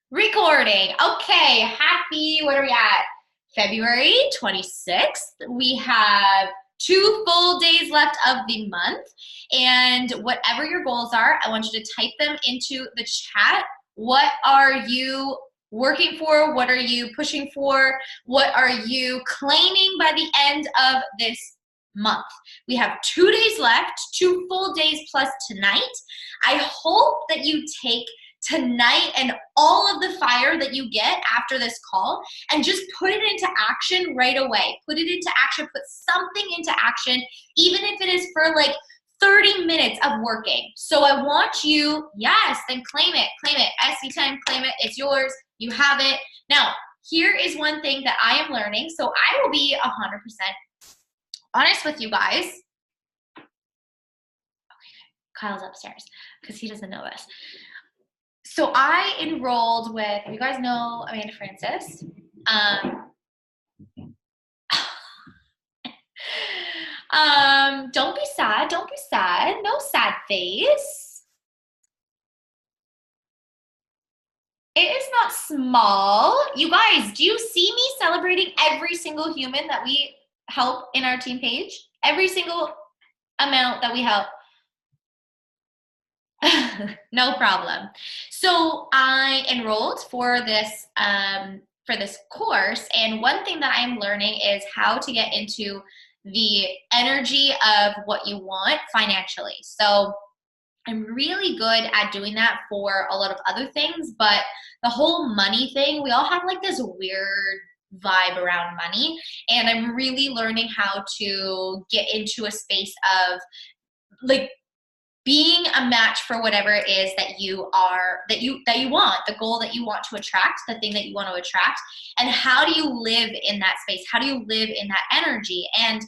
Recording. Okay, what are we at? February 26th. We have 2 full days left of the month. And whatever your goals are, I want you to type them into the chat. What are you working for? What are you pushing for? What are you claiming by the end of this month? We have 2 days left, 2 full days plus tonight. I hope that you take tonight and all of the fire that you get after this call and just put it into action right away. Put it into action, put something into action, even if it is for like 30 minutes of working. So I want you, yes, then claim it, SC10, claim it, it's yours, you have it. Now, here is one thing that I am learning. So I will be 100% honest with you guys. Okay, Kyle's upstairs because he doesn't know this. So I enrolled with, you guys know Amanda Francis. Don't be sad. Don't be sad. No sad face. It is not small. You guys, do you see me celebrating every single human that we help in our team page? Every single amount that we help. No problem. So I enrolled for this course, and one thing that I'm learning is how to get into the energy of what you want financially. So I'm really good at doing that for a lot of other things, but the whole money thing, we all have like this weird vibe around money, and I'm really learning how to get into a space of like being a match for whatever it is that you want, the goal that you want to attract, the thing that you want to attract, and how do you live in that space? How do you live in that energy? And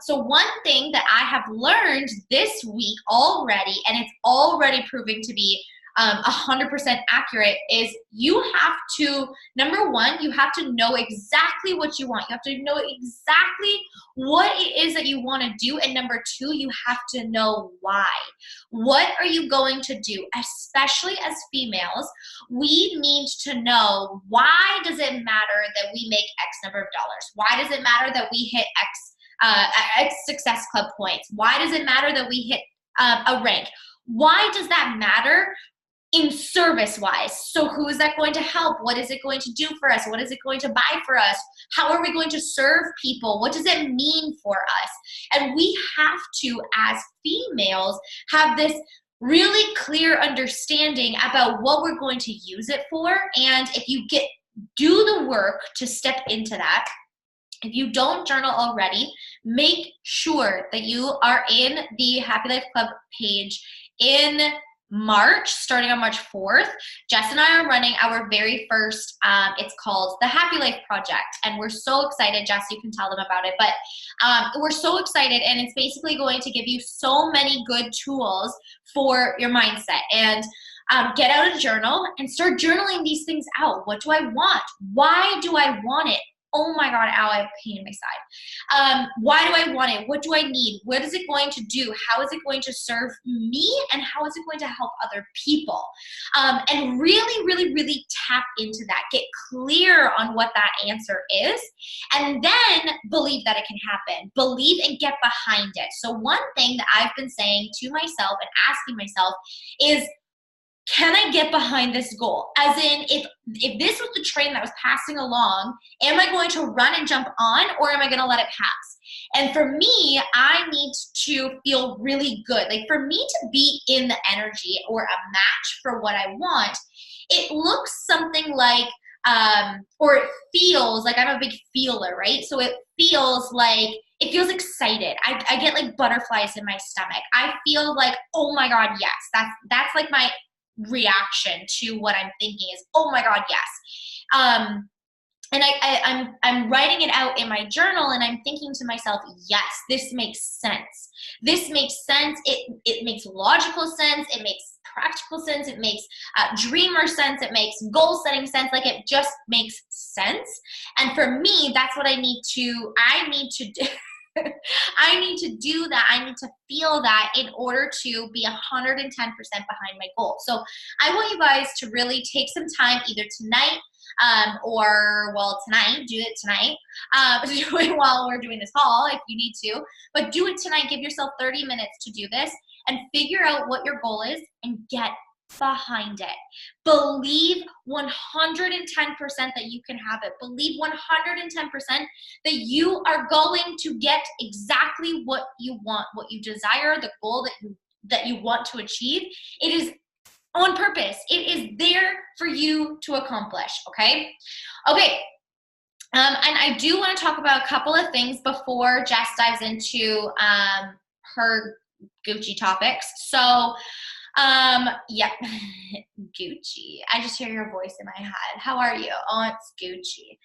so one thing that I have learned this week already, and it's already proving to be 100% accurate, is you have to, number one, you have to know exactly what you want. You have to know exactly what it is that you want to do. And number two, you have to know why. What are you going to do? Especially as females, we need to know, why does it matter that we make X number of dollars? Why does it matter that we hit X Success Club points? Why does it matter that we hit a rank? Why does that matter in service wise? So who is that going to help? What is it going to do for us? What is it going to buy for us? How are we going to serve people? What does it mean for us? And we have to, as females, have this really clear understanding about what we're going to use it for. And if you do the work to step into that, if you don't journal already, make sure that you are in the Happy Life Club page in March, starting on March 4th. Jess and I are running our very first, it's called the Happy Life Project, and we're so excited. Jess, you can tell them about it, but we're so excited, and it's basically going to give you so many good tools for your mindset. And get out a journal and start journaling these things out. What do I want? Why do I want it? Oh my God, ow, I have pain in my side. Why do I want it? What do I need? What is it going to do? How is it going to serve me? And how is it going to help other people? And really, really, really tap into that. Get clear on what that answer is. And then believe that it can happen. Believe and get behind it. So one thing that I've been saying to myself and asking myself is, can I get behind this goal? As in, if this was the train that was passing along, am I going to run and jump on, or am I going to let it pass? And for me, I need to feel really good. Like, for me to be in the energy or a match for what I want, it looks something like, or it feels like, I'm a big feeler, right? So it feels excited. I get like butterflies in my stomach. I feel like, oh my God, yes. That's like my reaction to what I'm thinking is, oh my God, yes. And I'm writing it out in my journal, and I'm thinking to myself, yes, this makes sense. This makes sense. It makes logical sense. It makes practical sense. It makes dreamer sense. It makes goal setting sense. Like, it just makes sense. And for me, that's what I need to do. I need to do that. I need to feel that in order to be 110% behind my goal. So I want you guys to really take some time either tonight or, well, tonight, do it tonight. Do it while we're doing this haul if you need to, but do it tonight. Give yourself 30 minutes to do this and figure out what your goal is and get behind it. Believe 110% that you can have it. Believe 110% that you are going to get exactly what you want, what you desire, the goal that you want to achieve. It is on purpose. It is there for you to accomplish, okay? Okay. And I do want to talk about a couple of things before Jess dives into her Gucci topics. So, yeah, Gucci. I just hear your voice in my head. How are you? Oh, it's Gucci.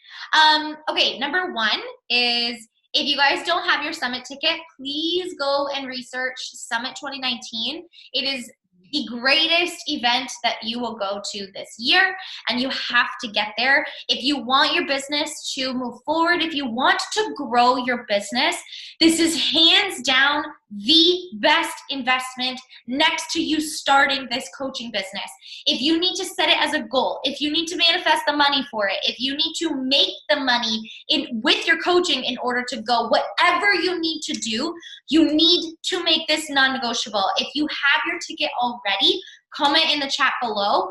Okay, number one is, if you guys don't have your summit ticket, please go and research Summit 2019. It is the greatest event that you will go to this year, and you have to get there. If you want your business to move forward, if you want to grow your business, this is hands down the best investment next to you starting this coaching business. If you need to set it as a goal, if you need to manifest the money for it, if you need to make the money with your coaching in order to go, whatever you need to do, you need to make this non-negotiable. If you have your ticket already, comment in the chat below,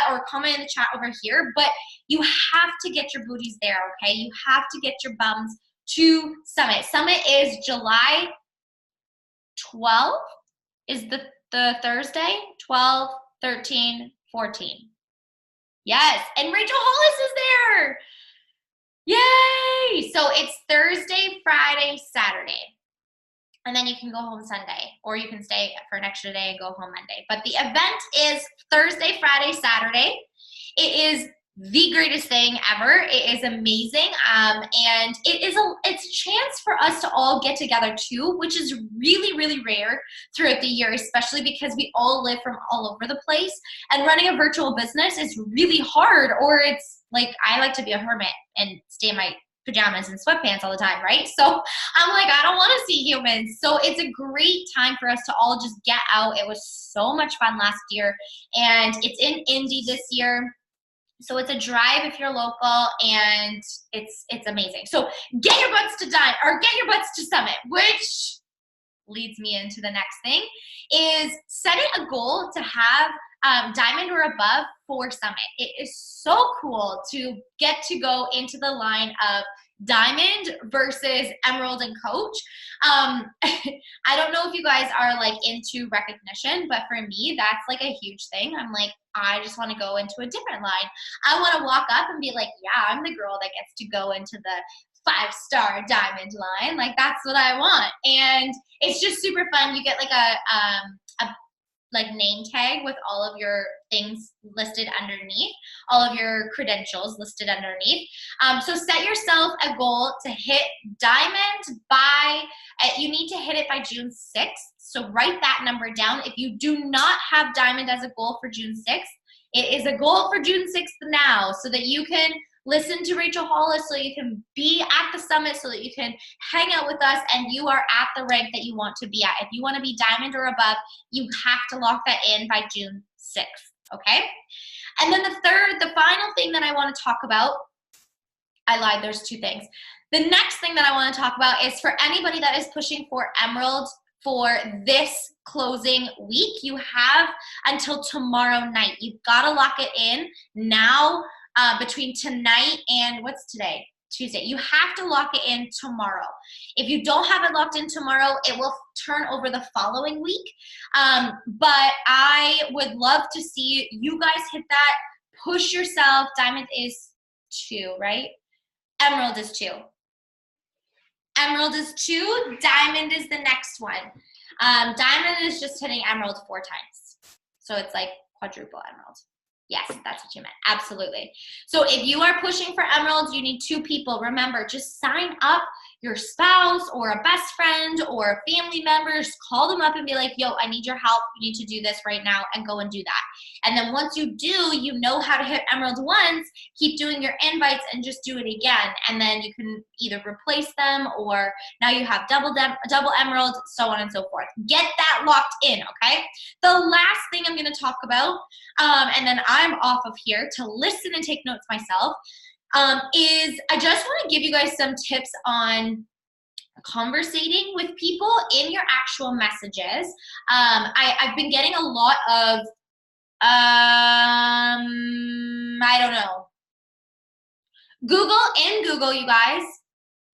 or comment in the chat over here, but you have to get your booties there, okay? You have to get your bums to Summit. Summit is July 12th is the Thursday, 12, 13, 14. Yes, and Rachel Hollis is there. Yay! So it's Thursday, Friday, Saturday. And then you can go home Sunday, or you can stay for an extra day and go home Monday. But the event is Thursday, Friday, Saturday. It is the greatest thing ever. It is amazing. And it's a chance for us to all get together too, which is really, really rare throughout the year, especially because we all live from all over the place. And running a virtual business is really hard, or it's like, I like to be a hermit and stay in my pajamas and sweatpants all the time, right? So I'm like, I don't want to see humans. So it's a great time for us to all just get out. It was so much fun last year, and it's in Indy this year. So it's a drive if you're local, and it's amazing. So get your butts to Summit, which leads me into the next thing, is setting a goal to have diamond or above for Summit. It is so cool to get to go into the line of diamond versus emerald and coach. I don't know if you guys are like into recognition, but for me, that's like a huge thing. I'm like, I just want to go into a different line. I want to walk up and be like, yeah, I'm the girl that gets to go into the 5-star diamond line. Like, that's what I want. And it's just super fun. You get like a name tag with all of your things listed underneath, all of your credentials listed underneath. So set yourself a goal to hit diamond you need to hit it by June 6th. So write that number down. If you do not have diamond as a goal for June 6th, it is a goal for June 6th now, so that you can listen to Rachel Hollis, so you can be at the summit, so that you can hang out with us and you are at the rank that you want to be at. If you want to be diamond or above, you have to lock that in by June 6th, okay? And then the final thing that I want to talk about, I lied, there's 2 things. The next thing that I want to talk about is for anybody that is pushing for emerald for this closing week, you have until tomorrow night. You've got to lock it in now. Between tonight and what's today? Tuesday. You have to lock it in tomorrow. If you don't have it locked in tomorrow, it will turn over the following week. But I would love to see you guys hit that. Push yourself. Diamond is 2, right? Emerald is 2. Emerald is 2. Diamond is the next one. Diamond is just hitting emerald 4 times. So it's like quadruple emerald. Yes, that's what you meant. Absolutely. So if you are pushing for emeralds, you need 2 people. Remember, just sign up your spouse or a best friend or a family member. Just call them up and be like, yo, I need your help. You need to do this right now, and go and do that. And then once you do, you know how to hit emerald once, keep doing your invites and just do it again. And then you can either replace them, or now you have double emerald, so on and so forth. Get that locked in, okay? The last thing I'm going to talk about, and then I'm off of here to listen and take notes myself, is I just want to give you guys some tips on conversating with people in your actual messages. I've been getting a lot of, I don't know. Google, you guys,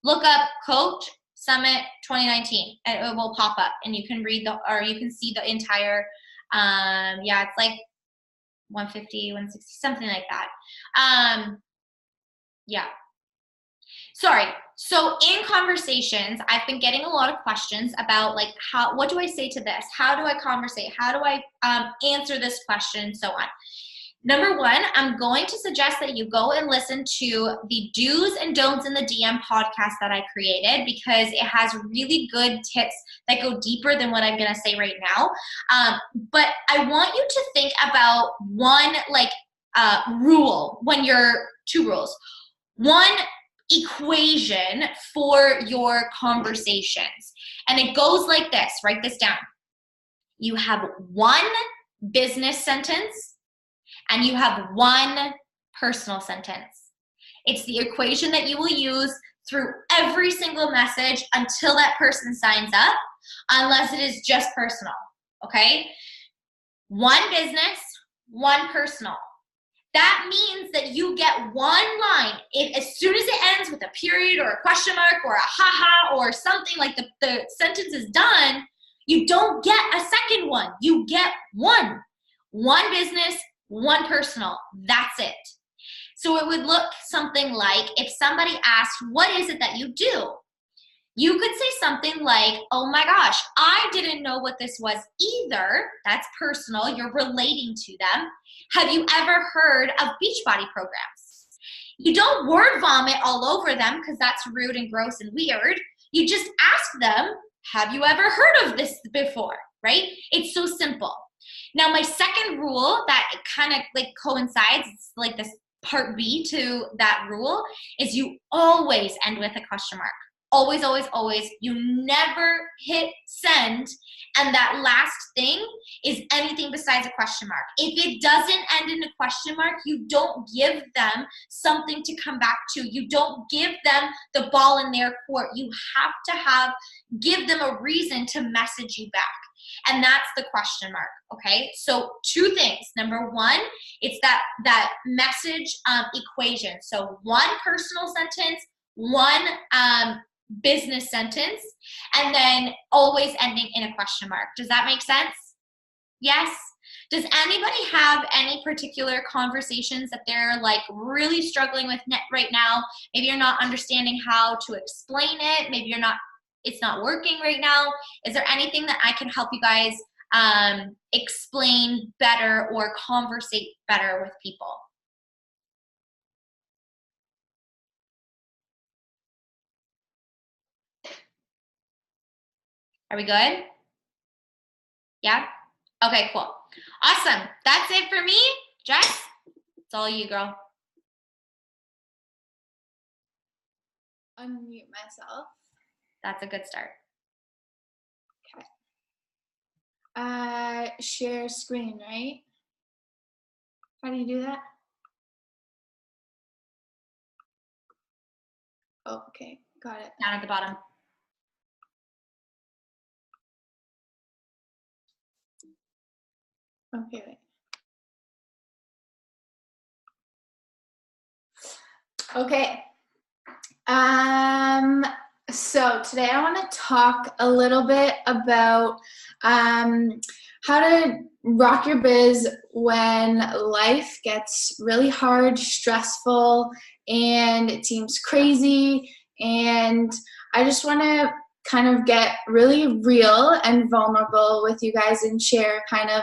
look up Coach Summit 2019, and it will pop up, and you can read or you can see the entire, yeah, it's like 150, 160, something like that. Yeah. Sorry. So in conversations, I've been getting a lot of questions about like, what do I say to this? How do I conversate? How do I answer this question, and so on. Number one, I'm going to suggest that you go and listen to the Do's and Don'ts in the DM podcast that I created, because it has really good tips that go deeper than what I'm going to say right now. But I want you to think about one rule when you're 2 rules. One equation for your conversations. And it goes like this. Write this down. You have 1 business sentence and you have 1 personal sentence. It's the equation that you will use through every single message until that person signs up, unless it is just personal, okay? 1 business, 1 personal. That means that you get 1 line. As soon as it ends with a period or a question mark or a haha or something, like the sentence is done, you don't get a second one. You get 1. 1 business, 1 personal. That's it. So it would look something like, if somebody asked, what is it that you do? You could say something like, oh my gosh, I didn't know what this was either. That's personal. You're relating to them. Have you ever heard of Beachbody programs? You don't word vomit all over them, because that's rude and gross and weird. You just ask them, have you ever heard of this before, right? It's so simple. Now, my second rule that kind of like coincides, it's like this part B to that rule, is you always end with a question mark. Always, always, always. You never hit send, and that last thing is anything besides a question mark. If it doesn't end in a question mark, you don't give them something to come back to. You don't give them the ball in their court. You have to give them a reason to message you back. And that's the question mark, okay? So 2 things. Number 1, it's that message equation. So 1 personal sentence, 1 business sentence, and then always ending in a question mark. Does that make sense? Yes? Does anybody have any particular conversations that they're like really struggling with right now? Maybe you're not understanding how to explain it. Maybe it's not working right now. Is there anything that I can help you guys explain better or conversate better with people? Are we good? Yeah? Okay, cool. Awesome. That's it for me. Jess, it's all you, girl. Unmute myself. That's a good start. Okay. Share screen, right? How do you do that? Oh, okay. Got it. Down at the bottom. Okay, wait. Okay. So today I want to talk a little bit about how to rock your biz when life gets really hard, stressful, and it seems crazy. And I just want to kind of get really real and vulnerable with you guys and share kind of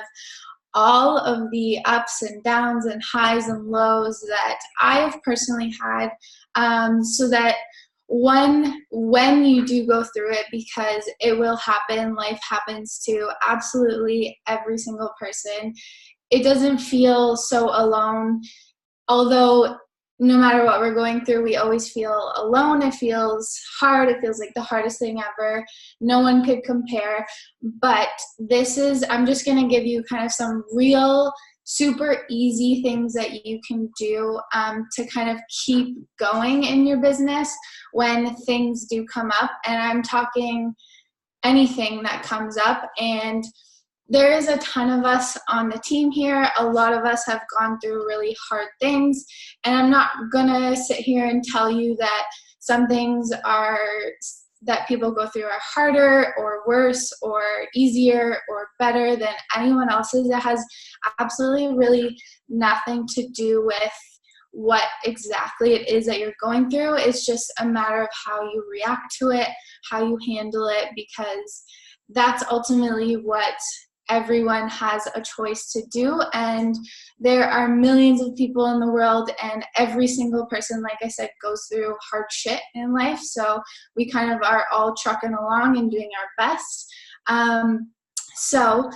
all of the ups and downs and highs and lows that I have personally had, so that when you do go through it, because it will happen, life happens to absolutely every single person, it doesn't feel so alone. Although no matter what we're going through, we always feel alone. It feels hard. It feels like the hardest thing ever. No one could compare. But I'm just going to give you kind of some real, super easy things that you can do to kind of keep going in your business when things do come up. And I'm talking anything that comes up. And there is a ton of us on the team here. A lot of us have gone through really hard things, and I'm not gonna sit here and tell you that some things that people go through are harder or worse or easier or better than anyone else's. It has absolutely really nothing to do with what exactly it is that you're going through. It's just a matter of how you react to it, how you handle it, because that's ultimately what everyone has a choice to do. And there are millions of people in the world, and every single person, like I said, goes through hard shit in life. So we kind of are all trucking along and doing our best. So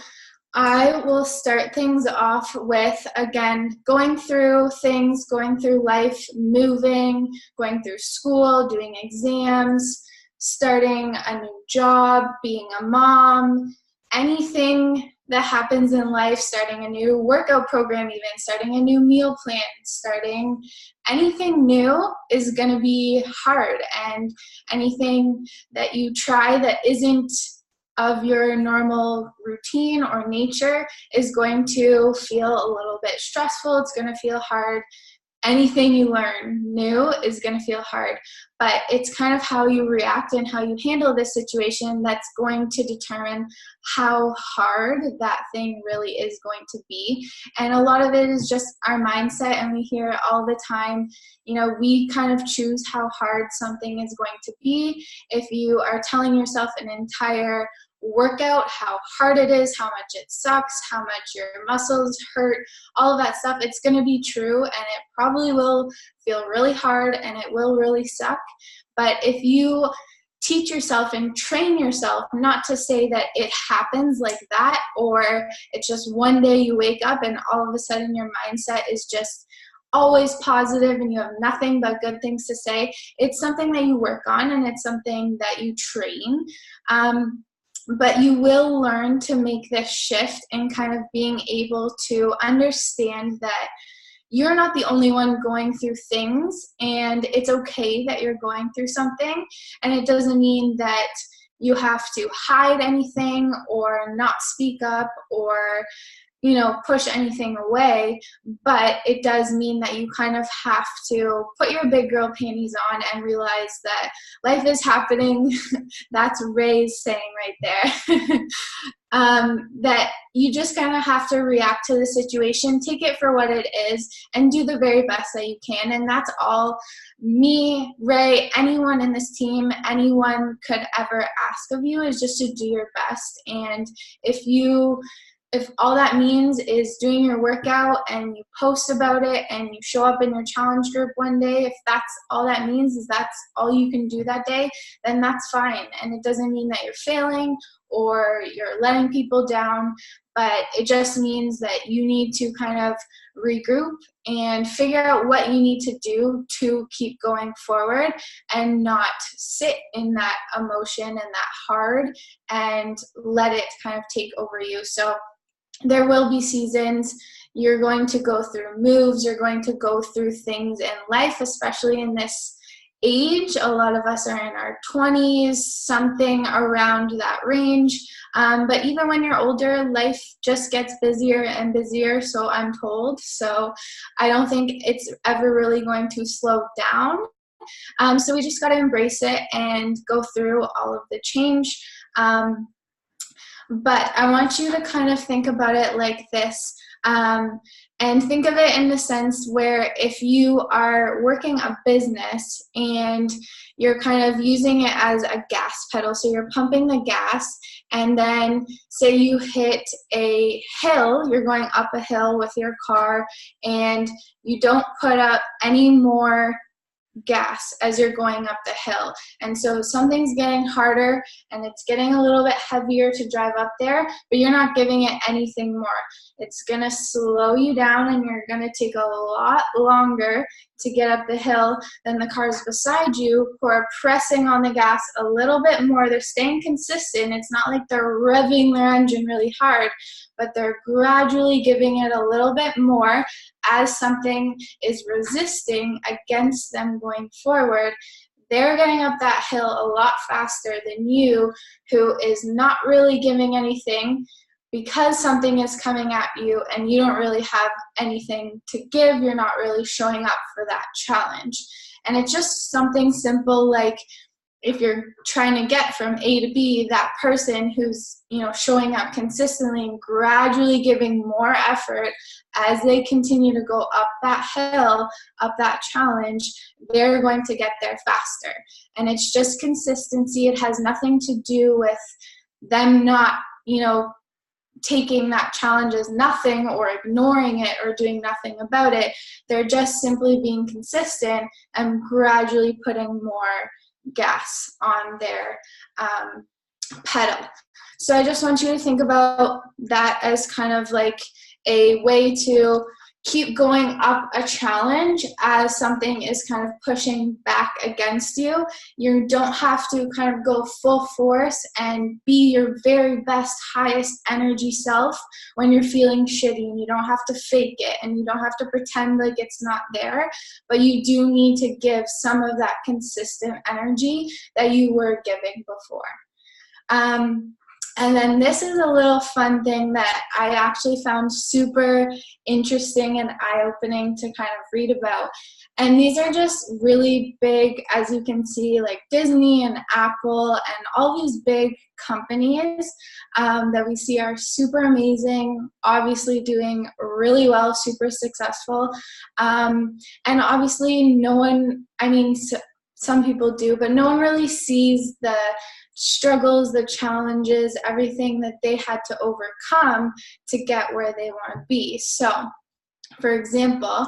I will start things off with, again, going through things, going through life, moving, going through school, doing exams, starting a new job, being a mom, anything that happens in life, starting a new workout program, even starting a new meal plan, starting anything new is going to be hard. And anything that you try that isn't of your normal routine or nature is going to feel a little bit stressful. It's going to feel hard. Anything you learn new is going to feel hard, but it's kind of how you react and how you handle this situation that's going to determine how hard that thing really is going to be. And a lot of it is just our mindset, and we hear it all the time. You know, we kind of choose how hard something is going to be. If you are telling yourself an entire workout how hard it is, how much it sucks, how much your muscles hurt, all of that stuff, it's going to be true, and it probably will feel really hard and it will really suck. But if you teach yourself and train yourself not to say that it happens like that, or it's just one day you wake up and all of a sudden your mindset is just always positive and you have nothing but good things to say, it's something that you work on and it's something that you train. But you will learn to make this shift in kind of being able to understand that you're not the only one going through things, and it's okay that you're going through something. And it doesn't mean that you have to hide anything or not speak up or, you know, push anything away, but it does mean that you kind of have to put your big girl panties on and realize that life is happening. That's Ray's saying right there. That you just kind of have to react to the situation, take it for what it is, and do the very best that you can. And that's all me, Ray, anyone in this team, anyone could ever ask of you, is just to do your best. And if all that means is doing your workout and you post about it and you show up in your challenge group one day, if that's all that means, is that's all you can do that day, then that's fine. And it doesn't mean that you're failing or you're letting people down, but it just means that you need to kind of regroup and figure out what you need to do to keep going forward and not sit in that emotion and that hard and let it kind of take over you. So there will be seasons. You're going to go through moves. You're going to go through things in life, especially in this age. A lot of us are in our 20s, something around that range. But even when you're older, life just gets busier and busier, so I'm told. So I don't think it's ever really going to slow down. So we just got to embrace it and go through all of the change. But I want you to kind of think about it like this. And think of it in the sense where if you are working a business and you're kind of using it as a gas pedal, so you're pumping the gas, and then say you hit a hill, you're going up a hill with your car, and you don't put up any more gas as you're going up the hill. And so something's getting harder and it's getting a little bit heavier to drive up there, but you're not giving it anything more. It's going to slow you down and you're going to take a lot longer to get up the hill than the cars beside you who are pressing on the gas a little bit more. They're staying consistent. It's not like they're revving their engine really hard, but they're gradually giving it a little bit more as something is resisting against them going forward. They're getting up that hill a lot faster than you, who is not really giving anything because something is coming at you and you don't really have anything to give. You're not really showing up for that challenge. And it's just something simple like if you're trying to get from A to B, that person who's, showing up consistently and gradually giving more effort as they continue to go up that hill, up that challenge, they're going to get there faster. And it's just consistency. It has nothing to do with them not, taking that challenge as nothing or ignoring it or doing nothing about it. They're just simply being consistent and gradually putting more gas on their pedal. So I just want you to think about that as kind of like a way to keep going up a challenge as something is kind of pushing back against you. You don't have to kind of go full force and be your very best, highest energy self when you're feeling shitty, and you don't have to fake it and you don't have to pretend like it's not there, but you do need to give some of that consistent energy that you were giving before. And then this is a little fun thing that I actually found super interesting and eye-opening to kind of read about. And these are just really big, as you can see, like Disney and Apple and all these big companies that we see are super amazing, obviously doing really well, super successful. And obviously some people do, but no one really sees the struggles, the challenges, everything that they had to overcome to get where they want to be. So, for example,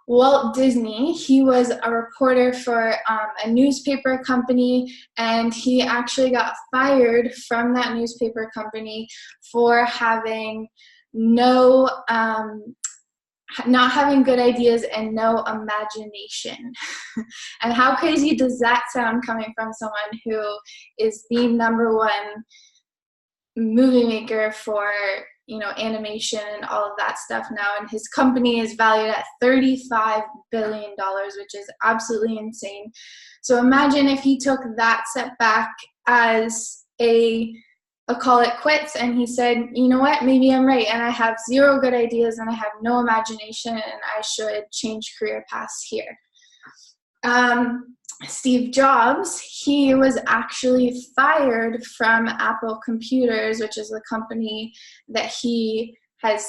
Walt Disney, he was a reporter for a newspaper company, and he actually got fired from that newspaper company for having not having good ideas and no imagination. And how crazy does that sound coming from someone who is the #1 movie maker for, animation and all of that stuff now, and his company is valued at $35 billion, which is absolutely insane. So imagine if he took that setback as a call it quits, and he said, you know what, maybe I'm right, and I have zero good ideas, and I have no imagination, and I should change career paths here. Steve Jobs, he was actually fired from Apple Computers, which is the company that he has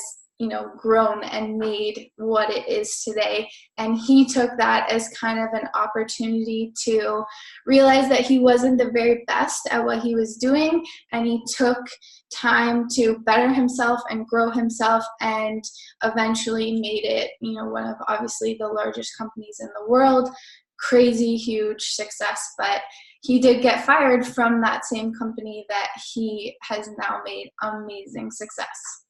grown and made what it is today. And he took that as kind of an opportunity to realize that he wasn't the very best at what he was doing, and he took time to better himself and grow himself, and eventually made it, one of obviously the largest companies in the world. Crazy huge success, but he did get fired from that same company that he has now made amazing success.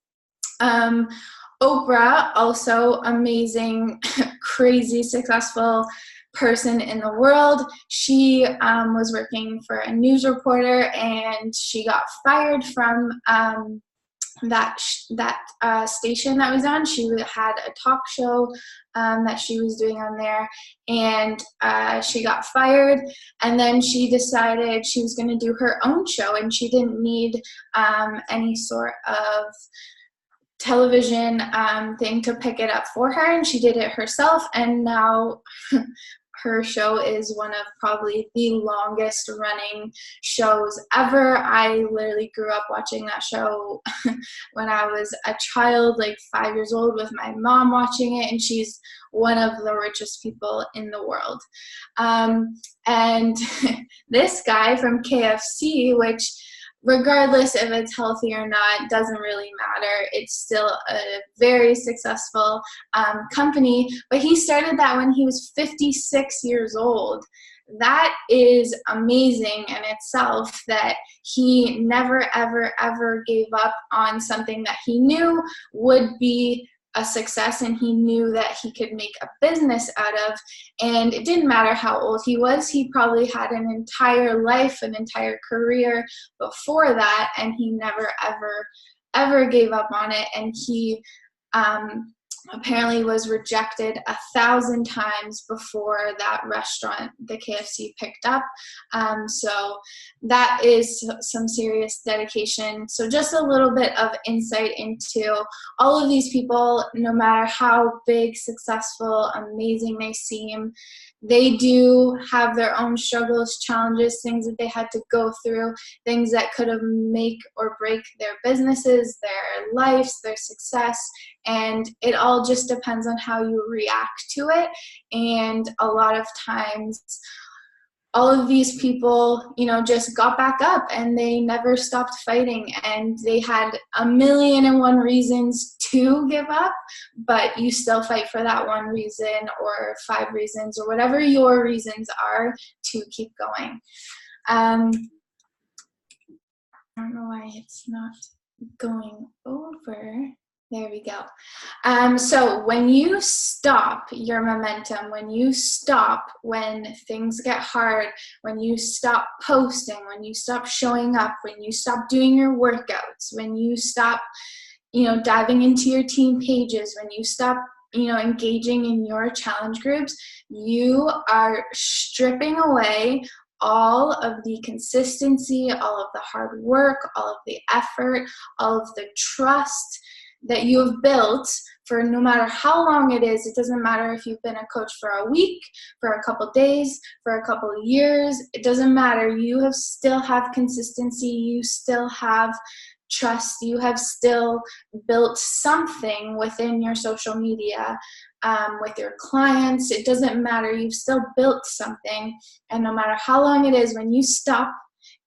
Oprah, also amazing, crazy successful person in the world. She was working for a news reporter, and she got fired from that station that was on. She had a talk show that she was doing on there, and she got fired, and then she decided she was going to do her own show, and she didn't need any sort of television thing to pick it up for her, and she did it herself. And now her show is one of probably the longest running shows ever. I literally grew up watching that show when I was a child, like 5 years old, with my mom watching it, and she's one of the richest people in the world. And this guy from KFC, which regardless if it's healthy or not, doesn't really matter. It's still a very successful company, but he started that when he was 56 years old. That is amazing in itself, that he never, ever, ever gave up on something that he knew would be a success and he knew that he could make a business out of. And it didn't matter how old he was. He probably had an entire life, an entire career before that, and he never ever gave up on it. And he apparently was rejected 1,000 times before that restaurant, the KFC, picked up. So that is some serious dedication. So just a little bit of insight into all of these people. No matter how big, successful, amazing they seem, they do have their own struggles, challenges, things that they had to go through, things that could have make or break their businesses, their lives, their success, and it all just depends on how you react to it. And a lot of times, all of these people, just got back up and they never stopped fighting, and they had 1,000,001 reasons to give up, but you still fight for that one reason or 5 reasons or whatever your reasons are to keep going. I don't know why it's not going over. There we go. So when you stop your momentum, when you stop when things get hard, when you stop posting, when you stop showing up, when you stop doing your workouts, when you stop, diving into your team pages, when you stop, engaging in your challenge groups, you are stripping away all of the consistency, all of the hard work, all of the effort, all of the trust that you have built for no matter how long it is. It doesn't matter if you've been a coach for a week, for a couple days, for a couple of years. It doesn't matter. You still have consistency. You still have trust. You have still built something within your social media, with your clients. It doesn't matter. You've still built something. And no matter how long it is, when you stop,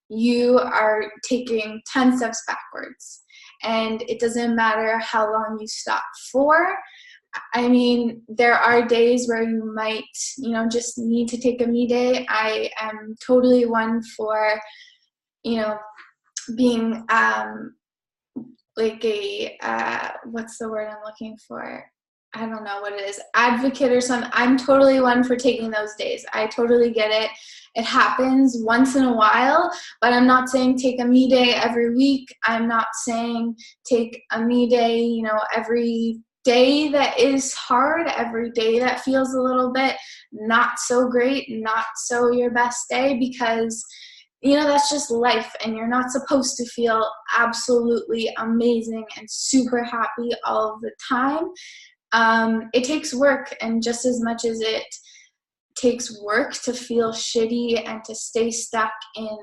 you are taking 10 steps backwards. And it doesn't matter how long you stop for. I mean, there are days where you might, just need to take a me day. I am totally one for, being like a, what's the word I'm looking for? I don't know what it is, advocate or something. I'm totally one for taking those days. I totally get it. It happens once in a while, but I'm not saying take a me day every week. I'm not saying take a me day, every day that is hard, every day that feels a little bit not so great, not so your best day, because that's just life, and you're not supposed to feel absolutely amazing and super happy all of the time. It takes work, and just as much as it takes work to feel shitty and to stay stuck in,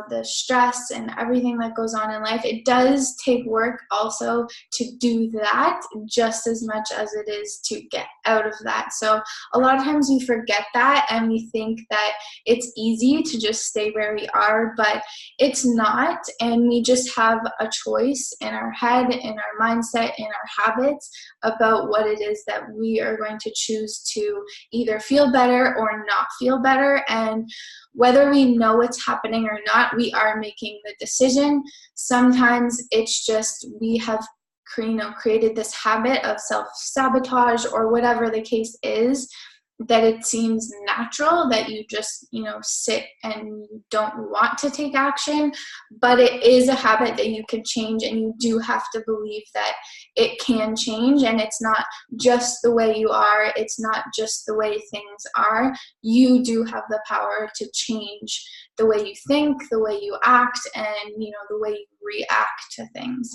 the stress and everything that goes on in life, it does take work also to do that just as much as it is to get out of that. So a lot of times we forget that, and we think that it's easy to just stay where we are, but it's not. And we just have a choice in our head, in our mindset, in our habits about what it is that we are going to choose to either feel better or not feel better. And whether we know what's happening or not, we are making the decision. Sometimes it's just we have created this habit of self-sabotage, or whatever the case is, that it seems natural that you just, sit and don't want to take action. But it is a habit that you can change, and you do have to believe that it can change, and it's not just the way you are. It's not just the way things are. You do have the power to change the way you think, the way you act, and, the way you react to things.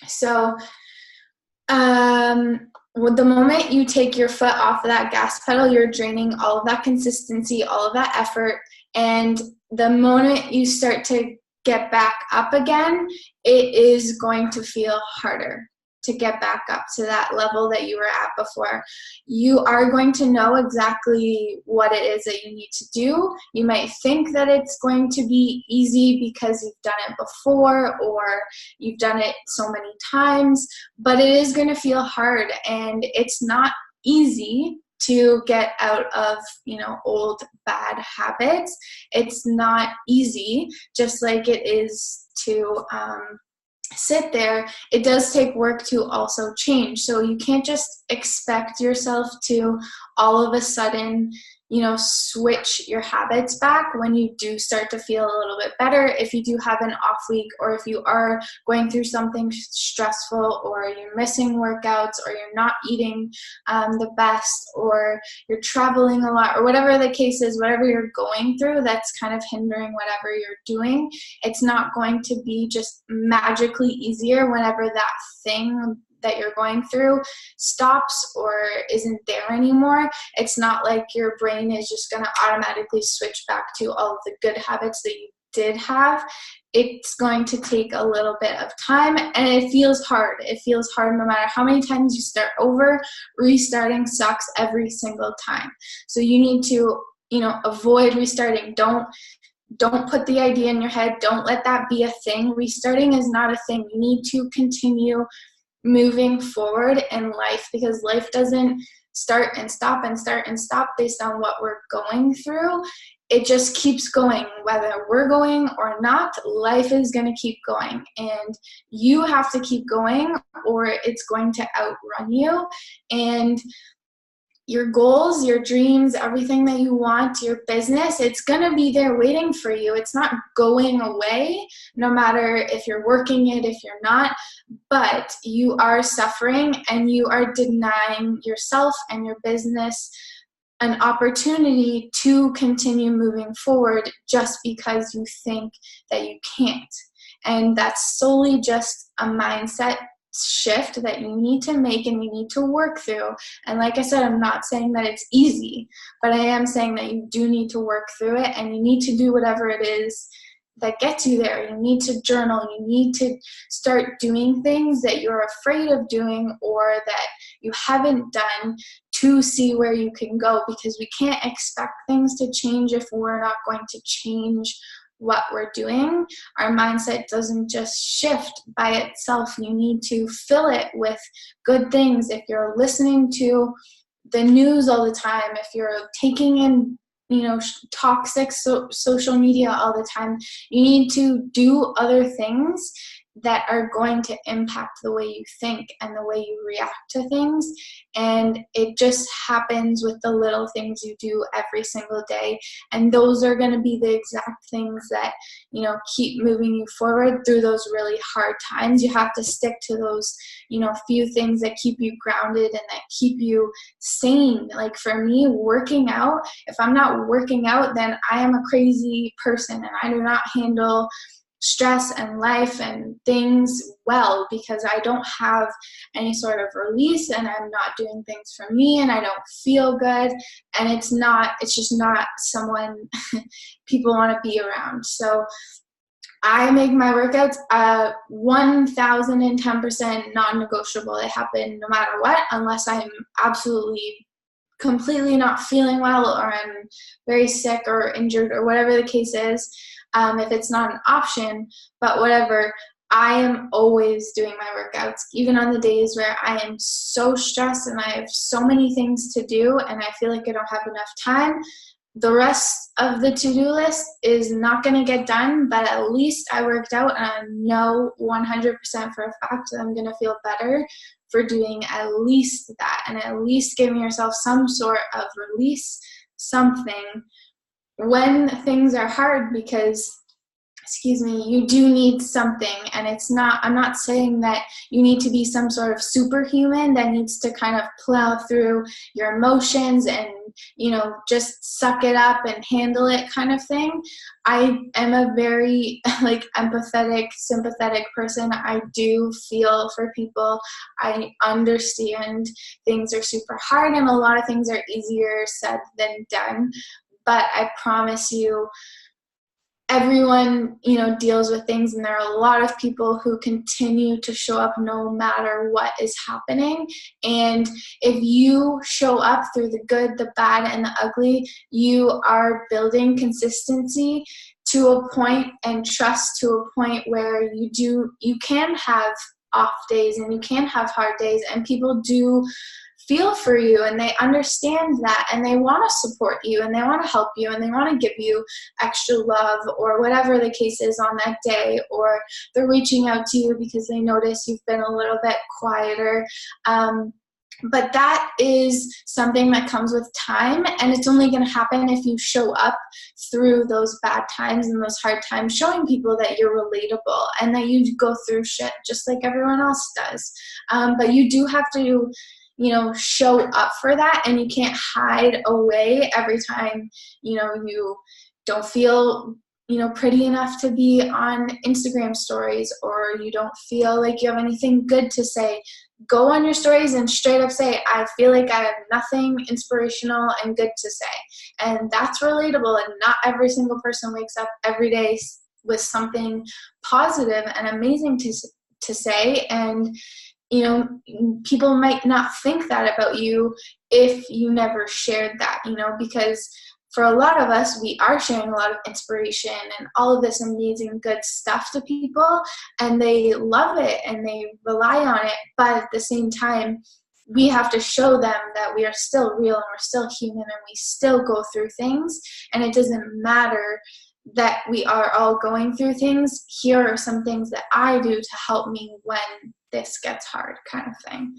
So Well, the moment you take your foot off of that gas pedal, you're draining all of that consistency, all of that effort. And the moment you start to get back up again, it is going to feel harder to get back up to that level that you were at before. You are going to know exactly what it is that you need to do. You might think that it's going to be easy because you've done it before or you've done it so many times, but it is going to feel hard, and it's not easy to get out of, old bad habits. It's not easy, just like it is to sit there. It does take work to also change. So you can't just expect yourself to all of a sudden, switch your habits back when you do start to feel a little bit better. If you do have an off week, or if you are going through something stressful, or you're missing workouts, or you're not eating the best, or you're traveling a lot, or whatever the case is, whatever you're going through that's kind of hindering whatever you're doing, it's not going to be just magically easier whenever that thing that you're going through stops or isn't there anymore. It's not like your brain is just going to automatically switch back to all of the good habits that you did have. It's going to take a little bit of time, and it feels hard. It feels hard no matter how many times you start over. Restarting sucks every single time. So you need to, avoid restarting. Don't put the idea in your head. Don't let that be a thing. Restarting is not a thing. You need to continue moving forward in life, because life doesn't start and stop and start and stop based on what we're going through. It just keeps going. Whether we're going or not, life is going to keep going, and you have to keep going or it's going to outrun you. And your goals, your dreams, everything that you want, your business, it's going to be there waiting for you. It's not going away, no matter if you're working it, if you're not, but you are suffering and you are denying yourself and your business an opportunity to continue moving forward just because you think that you can't. And that's solely just a mindset shift that you need to make and you need to work through. And like I said, I'm not saying that it's easy, but I am saying that you do need to work through it, and you need to do whatever it is that gets you there. You need to journal. You need to start doing things that you're afraid of doing or that you haven't done to see where you can go, because we can't expect things to change if we're not going to change what we're doing. Our mindset doesn't just shift by itself. You need to fill it with good things. If you're listening to the news all the time, if you're taking in toxic social media all the time, you need to do other things that are going to impact the way you think and the way you react to things. And it just happens with the little things you do every single day. And those are going to be the exact things that, keep moving you forward through those really hard times. You have to stick to those, few things that keep you grounded and that keep you sane. Like for me, working out, if I'm not working out, then I am a crazy person, and I do not handle stress and life and things well, because I don't have any sort of release, and I'm not doing things for me, and I don't feel good, and it's just not someone people want to be around. So I make my workouts 1010% non-negotiable. They happen no matter what, unless I'm absolutely completely not feeling well, or I'm very sick or injured, or whatever the case is. If it's not an option, but whatever, I am always doing my workouts, even on the days where I am so stressed and I have so many things to do and I feel like I don't have enough time. The rest of the to-do list is not going to get done, but at least I worked out, and I know 100% for a fact that I'm going to feel better for doing at least that, and at least giving yourself some sort of release, something when things are hard, because excuse me, you do need something. And I'm not saying that you need to be some sort of superhuman that needs to kind of plow through your emotions and, just suck it up and handle it kind of thing. I am a very like empathetic, sympathetic person. I do feel for people. I understand things are super hard and a lot of things are easier said than done. But I promise you, everyone, deals with things, and there are a lot of people who continue to show up no matter what is happening. And if you show up through the good, the bad, and the ugly, you are building consistency to a point and trust to a point where you can have off days and you can have hard days, and people do feel for you and they understand that and they want to support you and they want to help you and they want to give you extra love or whatever the case is on that day, or they're reaching out to you because they notice you've been a little bit quieter. But that is something that comes with time, and it's only going to happen if you show up through those bad times and those hard times, showing people that you're relatable and that you go through shit just like everyone else does. But you do have to show up for that, and you can't hide away every time, you don't feel, pretty enough to be on Instagram stories, or you don't feel like you have anything good to say. Go on your stories and straight up say, I feel like I have nothing inspirational and good to say. And that's relatable, and not every single person wakes up every day with something positive and amazing to say. And people might not think that about you if you never shared that, because for a lot of us, we are sharing a lot of inspiration and all of this amazing good stuff to people, and they love it and they rely on it. But at the same time, we have to show them that we are still real and we're still human and we still go through things, and it doesn't matter that we are all going through things. Here are some things that I do to help me when this gets hard, kind of thing.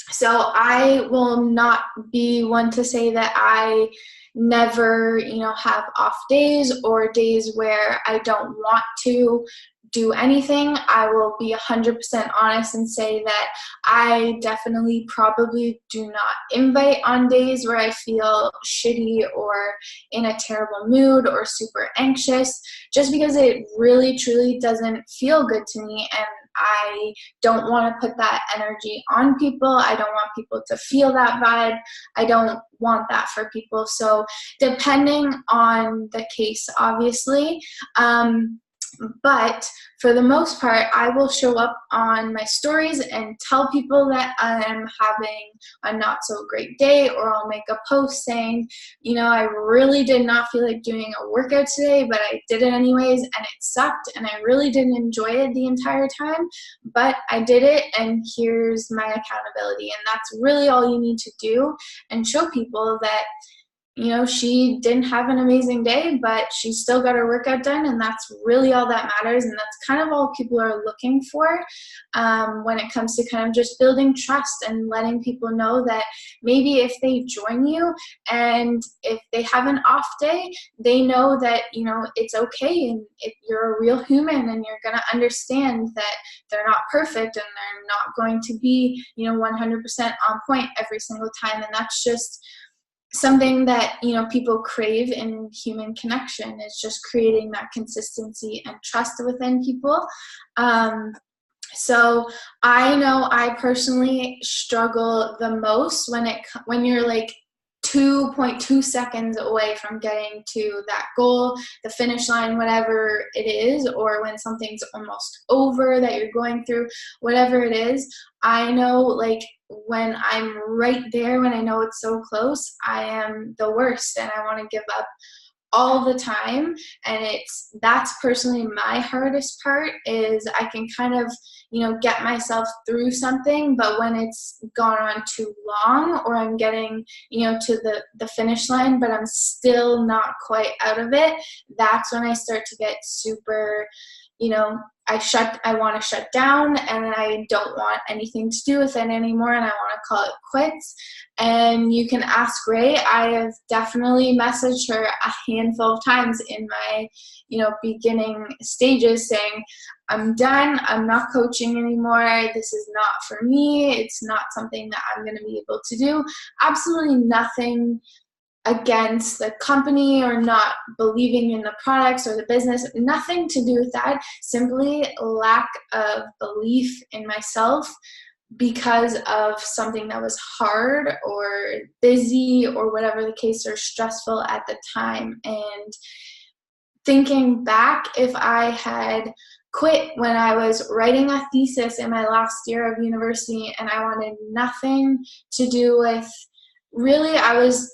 So I will not be one to say that I never, have off days or days where I don't want to do anything. I will be 100% honest and say that I definitely probably do not invite on days where I feel shitty or in a terrible mood or super anxious, just because it really truly doesn't feel good to me, and I don't want to put that energy on people. I don't want people to feel that vibe. I don't want that for people. So depending on the case, obviously, but for the most part, I will show up on my stories and tell people that I'm having a not so great day, or I'll make a post saying, I really did not feel like doing a workout today, but I did it anyways, and it sucked, and I really didn't enjoy it the entire time, but I did it, and here's my accountability. And that's really all you need to do, and show people that she didn't have an amazing day, but she still got her workout done, and that's really all that matters. And that's kind of all people are looking for when it comes to kind of just building trust and letting people know that maybe if they join you and if they have an off day, they know that, it's okay, and if you're a real human, and you're going to understand that they're not perfect and they're not going to be, 100% on point every single time. And that's just something that people crave in human connection, is just creating that consistency and trust within people. So I know I personally struggle the most when you're like 2.2 seconds away from getting to that goal, the finish line, whatever it is, or when something's almost over that you're going through, whatever it is. I know, like, when I'm right there, when I know it's so close, I am the worst and I want to give up all the time. And that's personally my hardest part, is I can kind of, get myself through something, but when it's gone on too long, or I'm getting, to the finish line, but I'm still not quite out of it, that's when I start to get super, I want to shut down and I don't want anything to do with it anymore and I want to call it quits. And you can ask Ray. I have definitely messaged her a handful of times in my, beginning stages saying, I'm done. I'm not coaching anymore. This is not for me. It's not something that I'm going to be able to do. Absolutely nothing against the company or not believing in the products or the business, nothing to do with that, simply lack of belief in myself because of something that was hard or busy or whatever the case, or stressful at the time. And thinking back, if I had quit when I was writing a thesis in my last year of university and I wanted nothing to do with, really, I was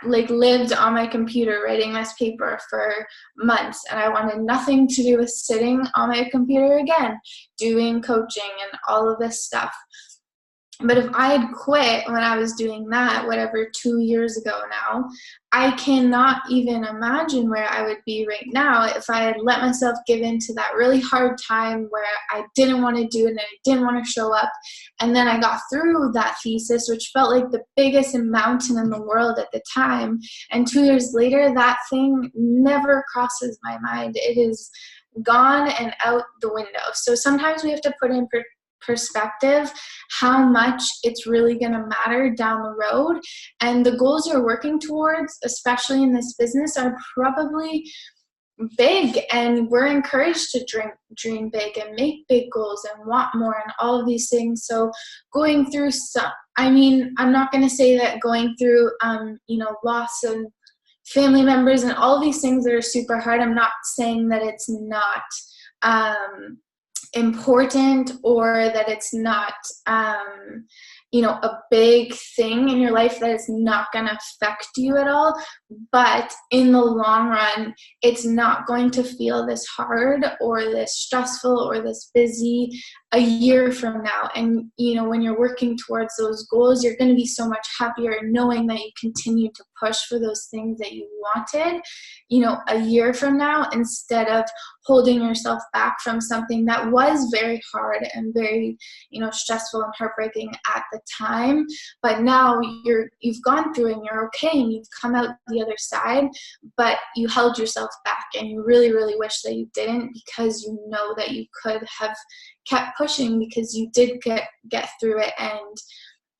lived on my computer writing this paper for months and I wanted nothing to do with sitting on my computer again, doing coaching and all of this stuff. But if I had quit when I was doing that, whatever, 2 years ago now, I cannot even imagine where I would be right now if I had let myself give into that really hard time where I didn't want to do it and I didn't want to show up. And then I got through that thesis, which felt like the biggest mountain in the world at the time. And 2 years later, that thing never crosses my mind. It is gone and out the window. So sometimes we have to put in perspective how much it's really going to matter down the road, and the goals you're working towards, especially in this business, are probably big, and we're encouraged to dream big and make big goals and want more and all of these things. So going through I'm not going to say that going through loss of family members and all of these things that are super hard, I'm not saying that it's not important or that it's not a big thing in your life that is not going to affect you at all, but in the long run it's not going to feel this hard or this stressful or this busy a year from now. And when you're working towards those goals, you're going to be so much happier knowing that you continue to push for those things that you wanted a year from now, instead of holding yourself back from something that was very hard and very stressful and heartbreaking at the time. But now you've gone through and you're okay and you've come out the other side, but you held yourself back and you really, really wish that you didn't, because you know that you could have kept pushing because you did get through it. And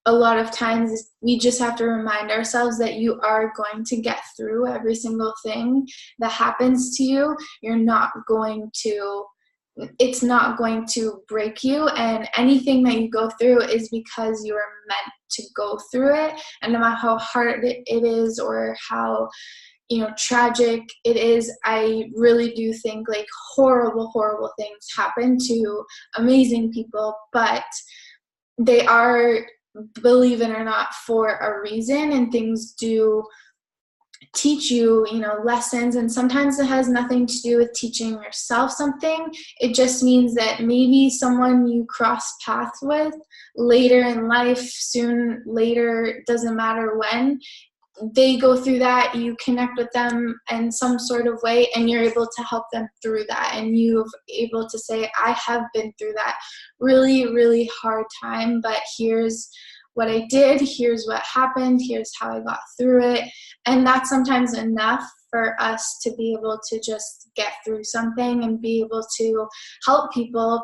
a lot of times we just have to remind ourselves that you are going to get through every single thing that happens to you. It's not going to break you, and anything that you go through is because you are meant to go through it. And no matter how hard it is or how tragic it is, I really do think horrible things happen to amazing people, but they are, believe it or not, for a reason, and things do teach you lessons. And sometimes it has nothing to do with teaching yourself something. It just means that maybe someone you cross paths with later in life, soon later, doesn't matter when, they go through that, you connect with them in some sort of way and you're able to help them through that, and you're able to say, I have been through that really, really hard time, but here's what I did, here's what happened, here's how I got through it. And that's sometimes enough for us to be able to just get through something and be able to help people,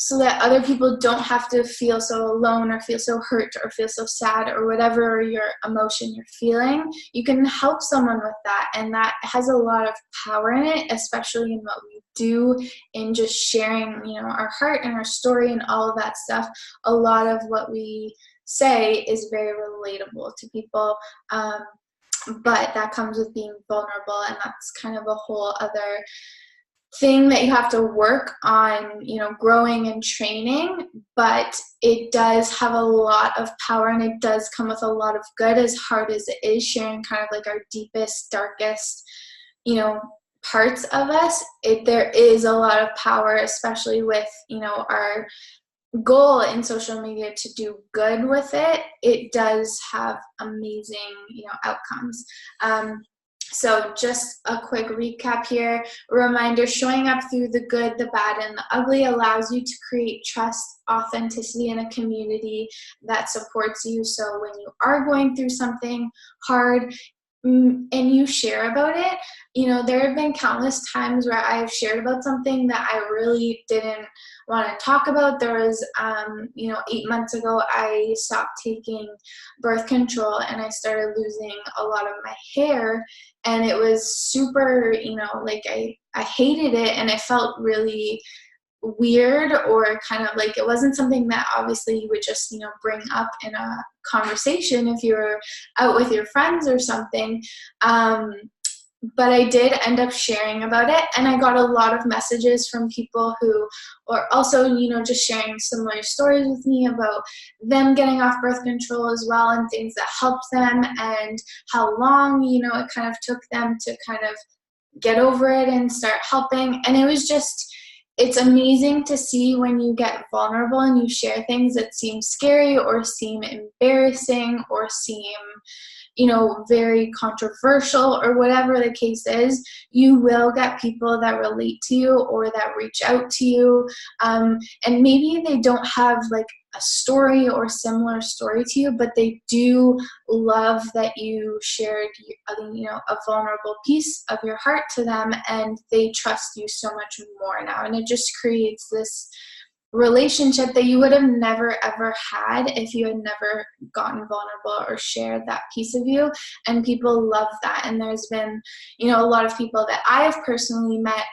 so that other people don't have to feel so alone or feel so hurt or feel so sad or whatever your emotion you're feeling. You can help someone with that, and that has a lot of power in it, especially in what we do, in just sharing our heart and our story and all of that stuff. A lot of what we say is very relatable to people, but that comes with being vulnerable, and that's kind of a whole other thing that you have to work on, growing and training. But it does have a lot of power, and it does come with a lot of good, as hard as it is sharing kind of our deepest, darkest, parts of us. There is a lot of power, especially with our goal in social media to do good with it. It does have amazing outcomes. So just a quick recap here. A reminder, showing up through the good, the bad, and the ugly allows you to create trust, authenticity in a community that supports you. So when you are going through something hard, and you share about it, there have been countless times where I've shared about something that I really didn't want to talk about. There was, 8 months ago, I stopped taking birth control and I started losing a lot of my hair, and it was super, like I hated it, and it felt really weird, or kind of like it wasn't something that obviously you would just bring up in a conversation if you were out with your friends or something. But I did end up sharing about it, and I got a lot of messages from people who are also just sharing similar stories with me about them getting off birth control as well, and things that helped them, and how long it kind of took them to kind of get over it and start helping. And it's amazing to see when you get vulnerable and you share things that seem scary or seem embarrassing or seem, very controversial, or whatever the case is. You will get people that relate to you or that reach out to you. And maybe they don't have like a story or similar story to you, but they do love that you shared, a vulnerable piece of your heart to them, and they trust you so much more now. And it just creates this relationship that you would have never ever had if you had never gotten vulnerable or shared that piece of you. And people love that. And there's been a lot of people that I have personally met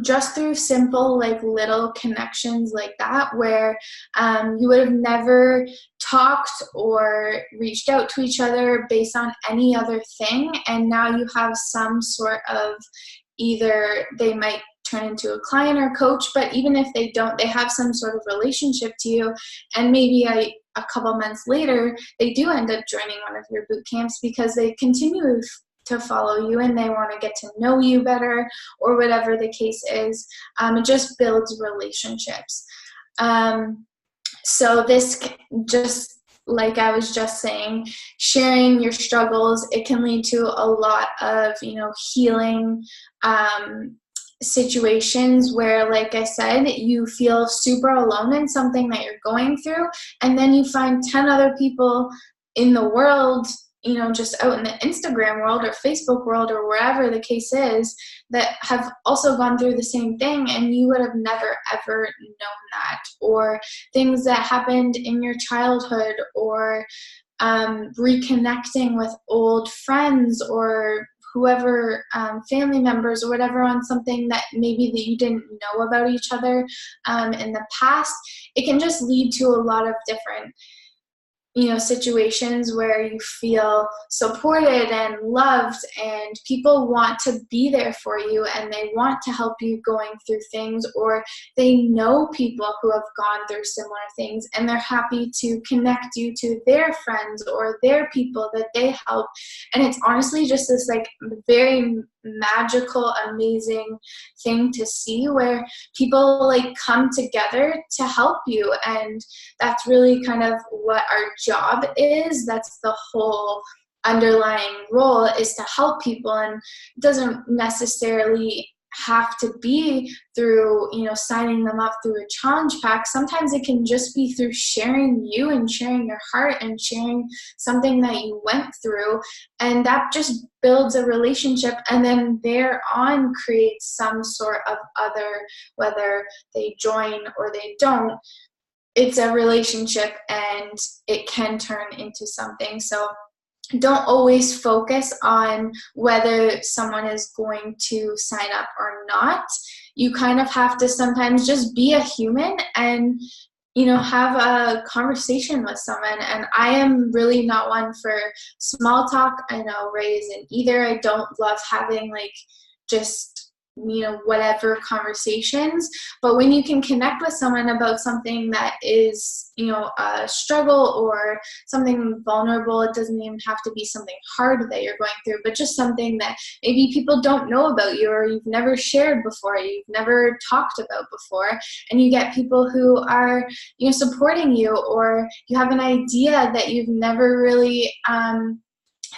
just through simple, like, little connections like that, where you would have never talked or reached out to each other based on any other thing, and now you have some sort of, either they might turn into a client or coach, but even if they don't, they have some sort of relationship to you, and maybe a couple months later they do end up joining one of your boot camps because they continue to follow you and they want to get to know you better, or whatever the case is. It just builds relationships. So this, just like I was just saying, sharing your struggles, it can lead to a lot of healing situations where, like I said, you feel super alone in something that you're going through, and then you find 10 other people in the world, just out in the Instagram world or Facebook world or wherever the case is, that have also gone through the same thing, and you would have never ever known that. Or things that happened in your childhood, or reconnecting with old friends or whoever, family members or whatever, on something that maybe that you didn't know about each other in the past. It can just lead to a lot of different situations where you feel supported and loved, and people want to be there for you, and they want to help you going through things, or they know people who have gone through similar things, and they're happy to connect you to their friends or their people that they help. And it's honestly just this like very magical, amazing thing to see, where people like come together to help you. And that's really kind of what our job is. That's the whole underlying role, is to help people. And it doesn't necessarily have to be through signing them up through a challenge pack. Sometimes it can just be through sharing you and sharing your heart and sharing something that you went through, and that just builds a relationship, and then thereon creates some sort of other, whether they join or they don't, it's a relationship and it can turn into something. So don't always focus on whether someone is going to sign up or not. You kind of have to sometimes just be a human and have a conversation with someone. And I am really not one for small talk. I know Ray isn't either. I don't love having like just whatever conversations. But when you can connect with someone about something that is a struggle or something vulnerable, it doesn't even have to be something hard that you're going through, but just something that maybe people don't know about you, or you've never shared before, you've never talked about before, and you get people who are supporting you, or you have an idea that you've never really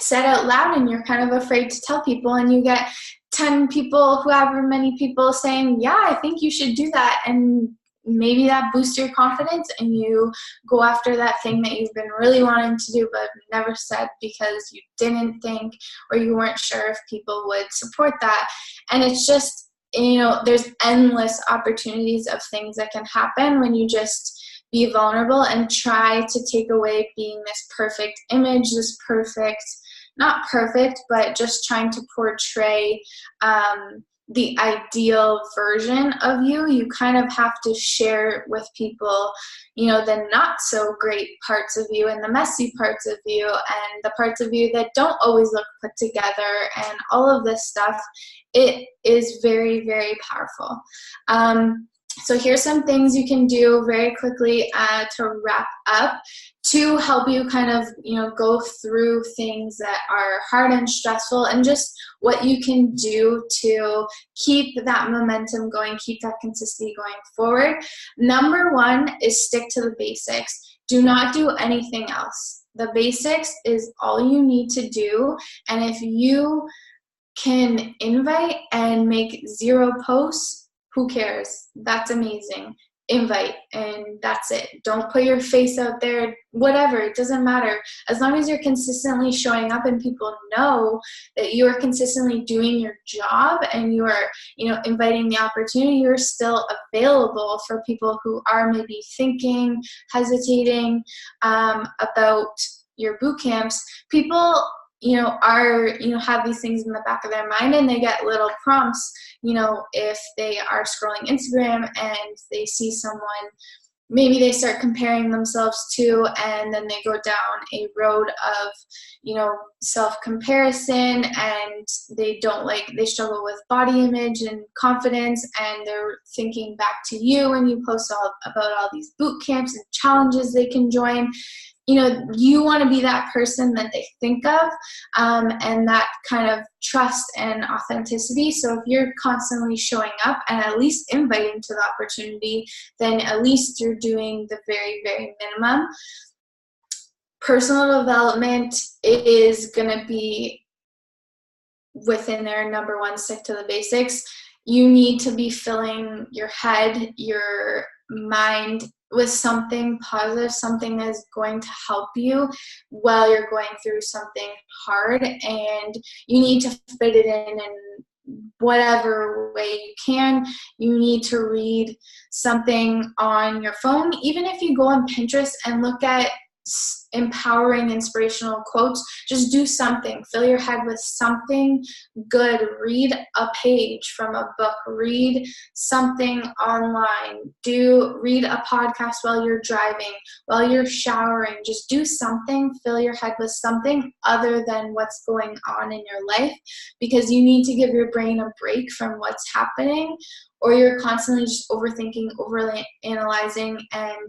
said out loud and you're kind of afraid to tell people, and you get 10 people, however many people saying, yeah, I think you should do that. And maybe that boosts your confidence and you go after that thing that you've been really wanting to do but never said because you didn't think or you weren't sure if people would support that. And it's just, there's endless opportunities of things that can happen when you just be vulnerable and try to take away being this perfect image, this perfect, not perfect, but just trying to portray the ideal version of you. You kind of have to share with people, the not so great parts of you and the messy parts of you and the parts of you that don't always look put together and all of this stuff. It is very, very powerful. So here's some things you can do very quickly to wrap up to help you kind of, go through things that are hard and stressful, and just what you can do to keep that momentum going, keep that consistency going forward. Number one is stick to the basics. Do not do anything else. The basics is all you need to do. And if you can invite and make 0 posts, who cares? That's amazing. Invite, and that's it. Don't put your face out there, whatever, it doesn't matter. As long as you're consistently showing up and people know that you are consistently doing your job and you are, inviting the opportunity, you're still available for people who are maybe thinking, hesitating about your boot camps. People have these things in the back of their mind, and they get little prompts, if they are scrolling Instagram and they see someone, maybe they start comparing themselves to, and then they go down a road of, self-comparison, and they struggle with body image and confidence, and they're thinking back to you and you post about all these boot camps and challenges they can join. You want to be that person that they think of, and that kind of trust and authenticity. So if you're constantly showing up and at least inviting to the opportunity, then at least you're doing the very, very minimum. Personal development is going to be within there. Number one, stick to the basics. You need to be filling your head, your mind with something positive, something that's going to help you while you're going through something hard, and you need to fit it in whatever way you can. You need to read something on your phone. Even if you go on Pinterest and look at empowering, inspirational quotes, just do something. Fill your head with something good. Read a page from a book. Read something online. Read a podcast while you're driving, while you're showering. Just do something. Fill your head with something other than what's going on in your life, because you need to give your brain a break from what's happening, or you're constantly just overthinking, overly analyzing, and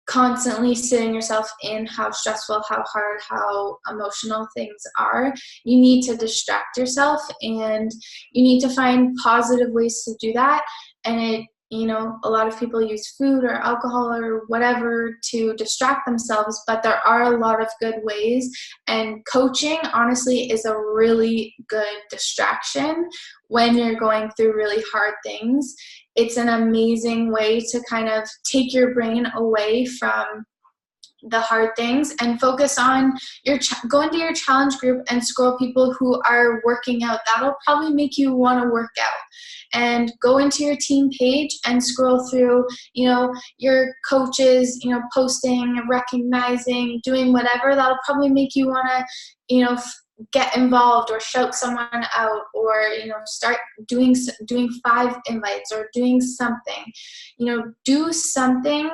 constantly sitting yourself in how stressful, how hard, how emotional things are. You need to distract yourself, and you need to find positive ways to do that. And a lot of people use food or alcohol or whatever to distract themselves, but there are a lot of good ways. And coaching, honestly, is a really good distraction when you're going through really hard things. It's an amazing way to kind of take your brain away from the hard things and focus on go into your challenge group and scroll people who are working out. That'll probably make you want to work out. And go into your team page and scroll through, your coaches, posting, recognizing, doing whatever. That'll probably make you want to, get involved or shout someone out, or start doing 5 invites or doing something. Do something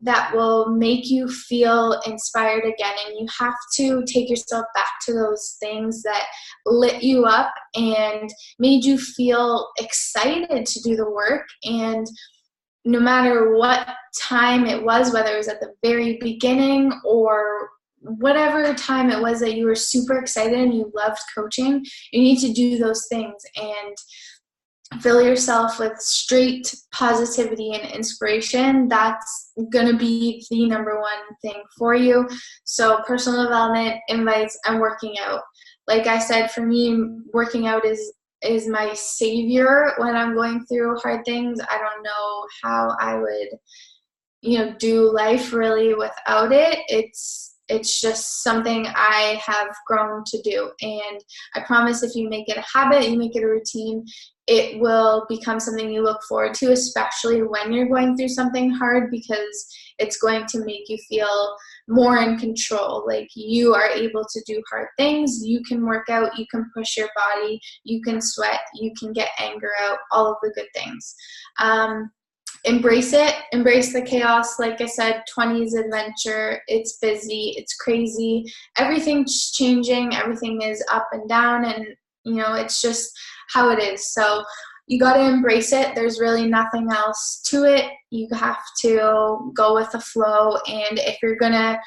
that will make you feel inspired again. And you have to take yourself back to those things that lit you up and made you feel excited to do the work. And no matter what time it was, whether it was at the very beginning or whatever time it was that you were super excited and you loved coaching, you need to do those things and fill yourself with straight positivity and inspiration. That's going to be the number one thing for you. So personal development, invites, and working out. Like I said, for me, working out is my savior when I'm going through hard things. I don't know how I would, do life really without it. It's just something I have grown to do. And I promise if you make it a habit, you make it a routine, it will become something you look forward to, especially when you're going through something hard, because it's going to make you feel more in control. Like you are able to do hard things, you can work out, you can push your body, you can sweat, you can get anger out, all of the good things. Embrace it, embrace the chaos. Like I said, 20s adventure, it's busy, it's crazy, everything's changing, everything is up and down, and it's just how it is. So you got to embrace it. There's really nothing else to it. You have to go with the flow, and if you're gonna